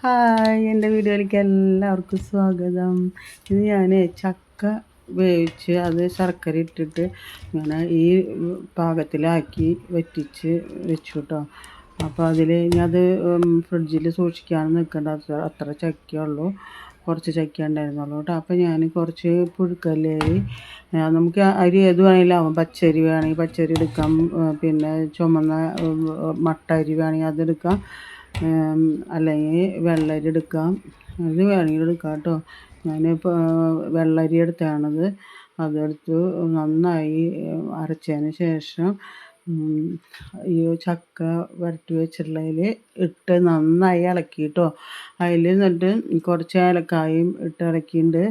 Hi, എൻ്റെ വീഡിയോയിലേക്ക് എല്ലാവർക്കും സ്വാഗതം. ഇത് ഞാൻ ചക്ക വേവിച്ച് അത് ശർക്കര ഇട്ടിട്ട് ഇങ്ങനെ ഈ പാകത്തിലാക്കി വറ്റിച്ച് വെച്ചു കേട്ടോ. അപ്പോൾ അതിൽ ഇനി അത് ഫ്രിഡ്ജിൽ സൂക്ഷിക്കാനും നിൽക്കേണ്ട, അത്ര ചക്കയുള്ളൂ, കുറച്ച് ചക്ക ഉണ്ടായിരുന്നുള്ളൂ കേട്ടോ. അപ്പോൾ ഞാൻ കുറച്ച് പുഴുക്കലരി, നമുക്ക് അരി ഏത് വേണമെങ്കിലും ആവാം. പച്ചരി വേണമെങ്കിൽ പച്ചരി എടുക്കാം, പിന്നെ ചുമന്ന മട്ട അരി വേണമെങ്കിൽ അതെടുക്കാം, അല്ലെങ്കിൽ വെള്ളരി എടുക്കാം, അത് വേണമെങ്കിൽ എടുക്കാം കേട്ടോ. ഞാനിപ്പോൾ വെള്ളരി എടുത്താണത്. അതെടുത്ത് നന്നായി അരച്ചതിന് ശേഷം ഈ ചക്ക വരട്ടി വെച്ചിട്ടുള്ളതിൽ ഇട്ട് നന്നായി ഇളക്കി കേട്ടോ. അതിൽ എന്നിട്ട് കുറച്ച് ഏലക്കായും ഇട്ട് ഇളക്കിയിട്ട്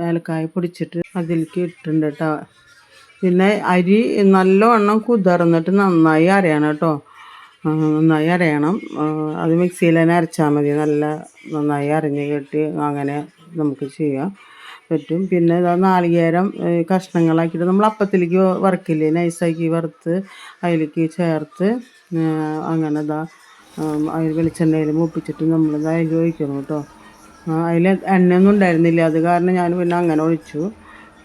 ഏലക്കായ പൊടിച്ചിട്ട് അതിലേക്ക് ഇട്ടിട്ടുണ്ട് കേട്ടോ. പിന്നെ അരി നല്ലവണ്ണം കുതിർന്നിട്ട് നന്നായി അരയണം കേട്ടോ. നന്നായി അരയണം. അത് മിക്സിയിൽ തന്നെ അരച്ചാൽ മതി. നന്നായി അരഞ്ഞ് കെട്ടി അങ്ങനെ നമുക്ക് ചെയ്യാൻ പറ്റും. പിന്നെ ഇതാ നാളികേരം കഷ്ണങ്ങളാക്കിയിട്ട് നമ്മൾ അപ്പത്തിലേക്ക് വറുക്കില്ലേ, നൈസാക്കി വറുത്ത് അതിലേക്ക് ചേർത്ത് അങ്ങനെ അതിൽ വെളിച്ചെണ്ണയിൽ മൂപ്പിച്ചിട്ട് നമ്മളിത് അതിൽ ഒഴിക്കണം കേട്ടോ. അതിൽ എണ്ണയൊന്നും ഉണ്ടായിരുന്നില്ല, അത് കാരണം ഞാൻ പിന്നെ അങ്ങനെ ഒഴിച്ചു.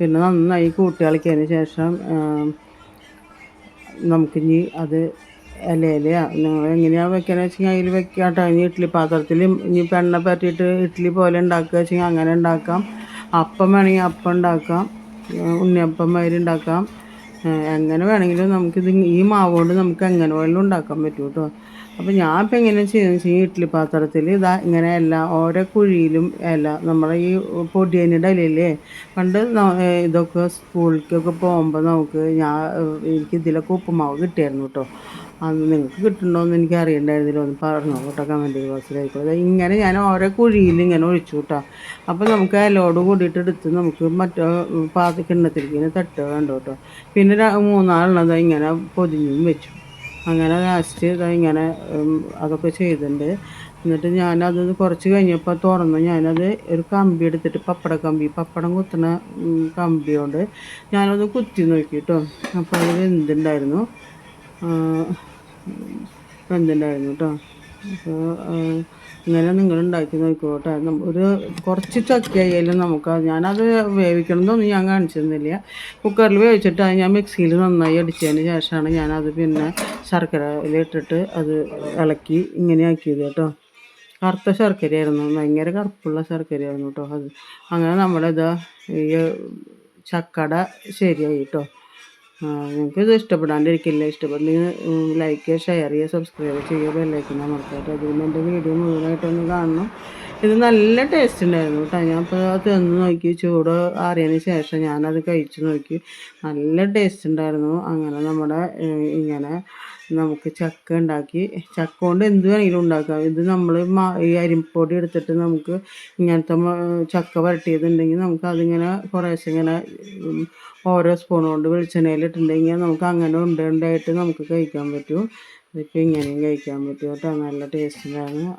പിന്നെ നന്നായി കൂട്ടി ഇളക്കിയതിന് ശേഷം നമുക്കിനി അത് ഇലയിൽ നിങ്ങൾ എങ്ങനെയാണ് വെക്കുകയെന്ന് വെച്ചാൽ അതിൽ വെക്കുക കേട്ടോ. ഇനി ഇഡ്ഡലി പാത്രത്തിൽ ഇനി എണ്ണ പറ്റിയിട്ട് ഇഡ്ഡലി പോലെ ഉണ്ടാക്കുക വെച്ചാൽ അങ്ങനെ ഉണ്ടാക്കാം. അപ്പം വേണമെങ്കിൽ അപ്പം ഉണ്ടാക്കാം, ഉണ്ണിയപ്പം മാതിരി ഉണ്ടാക്കാം, എങ്ങനെ വേണമെങ്കിലും നമുക്കിത് ഈ മാവ് കൊണ്ട് നമുക്ക് എങ്ങനെ വേണമെങ്കിലും ഉണ്ടാക്കാൻ പറ്റും കേട്ടോ. അപ്പോൾ ഞാൻ ഇപ്പം എങ്ങനെ ചെയ്യുന്നത് വെച്ചാൽ ഇഡ്ഡലി പാത്രത്തിൽ ഇങ്ങനെ ഓരോ കുഴിയിലും നമ്മുടെ ഈ പൊടിയനിയുടെ ഇലയില്ലേ, പണ്ട് ഇതൊക്കെ സ്കൂളിലേക്കൊക്കെ പോകുമ്പോൾ എനിക്ക് ഇതിലൊക്കെ ഉപ്പുമാവ് കിട്ടിയായിരുന്നു കേട്ടോ. അത് നിങ്ങൾക്ക് കിട്ടുന്നുണ്ടോയെന്ന് എനിക്ക് അറിയണ്ടായിരുന്നില്ല, ഒന്ന് പറഞ്ഞോ കേട്ടോ കമൻറ്റ് ബോക്സിലായിക്കോട്ടെ. ഇങ്ങനെ ഞാൻ ഓരോ കുഴിയിൽ ഇങ്ങനെ ഒഴിച്ചു കേട്ടോ. അപ്പോൾ നമുക്ക് ഇലയോട് കൂടിയിട്ട് എടുത്ത് നമുക്ക് മറ്റേ കിണ്ണത്തിലേക്ക് ഇങ്ങനെ തട്ടുക വേണ്ട കേട്ടോ. പിന്നെ 3-4 ഇങ്ങനെ പൊതിഞ്ഞും വെച്ചു. അങ്ങനെ ലാസ്റ്റ് ഇങ്ങനെ അതൊക്കെ ചെയ്തിട്ടുണ്ട്. എന്നിട്ട് ഞാനത് കുറച്ച് കഴിഞ്ഞപ്പോൾ തുറന്നു. ഞാനത് ഒരു കമ്പി എടുത്തിട്ട് പപ്പടം കുത്തുന്ന കമ്പി കൊണ്ട് ഞാനത് കുത്തി നോക്കി കേട്ടോ. അപ്പോൾ അത് വെന്തുണ്ടായിരുന്നു കേട്ടോ. അപ്പോൾ ഇങ്ങനെ നിങ്ങളുണ്ടാക്കി നോക്കിക്കോട്ടെ. ഒരു കുറച്ച് ചക്കയായാലും ഞാനത് വേവിക്കണമെന്നൊന്നും ഞാൻ കാണിച്ചിരുന്നില്ല. കുക്കറിൽ വേവിച്ചിട്ട് അത് ഞാൻ മിക്സിയിൽ നന്നായി അടിച്ചതിന് ശേഷമാണ് ഞാനത് പിന്നെ ശർക്കരയിലിട്ടിട്ട് അത് ഇളക്കി ഇങ്ങനെ ആക്കിയത് കേട്ടോ. കറുത്ത ശർക്കരയായിരുന്നു, ഭയങ്കര കറുപ്പുള്ള ശർക്കരയായിരുന്നു കേട്ടോ അത്. അങ്ങനെ നമ്മുടെ ഈ ചക്കട ശരിയായി കേട്ടോ. നിങ്ങൾക്കിത് ഇഷ്ടപ്പെടാണ്ടിരിക്കില്ല. ഇഷ്ടപ്പെട്ടില്ലെങ്കിൽ ലൈക്ക് ചെയ്യുക, ഷെയർ ചെയ്യുക, സബ്സ്ക്രൈബ് ചെയ്യുക, ബെല്ലൈക്കൺ അമർത്താട്ടോ. അതുകൊണ്ട് എൻ്റെ വീഡിയോ മുഴുവനായിട്ടൊന്ന് കാണണം. ഇത് നല്ല ടേസ്റ്റ് ഉണ്ടായിരുന്നു കേട്ടോ. ഞാൻ ഇപ്പോൾ തിന്ന് നോക്കി, ചൂട് ആറിയതിന് ശേഷം ഞാനത് കഴിച്ച് നോക്കി, നല്ല ടേസ്റ്റ് ഉണ്ടായിരുന്നു. അങ്ങനെ ഇങ്ങനെ നമുക്ക് ചക്ക ഉണ്ടാക്കി, ചക്ക കൊണ്ട് എന്ത് വേണമെങ്കിലും ഉണ്ടാക്കാം. ഇത് നമ്മൾ ഈ അരിപ്പൊടി എടുത്തിട്ട് നമുക്ക് ഇങ്ങനത്തെ ചക്ക വരട്ടിയതുണ്ടെങ്കിൽ നമുക്ക് അതിങ്ങനെ കുറേശ്ശെ ഇങ്ങനെ ഓരോ സ്പൂൺ കൊണ്ട് വെളിച്ചെണ്ണയിലിട്ടുണ്ടെങ്കിൽ നമുക്ക് അങ്ങനെ ഉണ്ടായിട്ട് നമുക്ക് കഴിക്കാൻ പറ്റും. ഇതിപ്പോൾ ഇങ്ങനെയും കഴിക്കാൻ പറ്റും കേട്ടോ. നല്ല ടേസ്റ്റ് ഉണ്ടായിരുന്നു.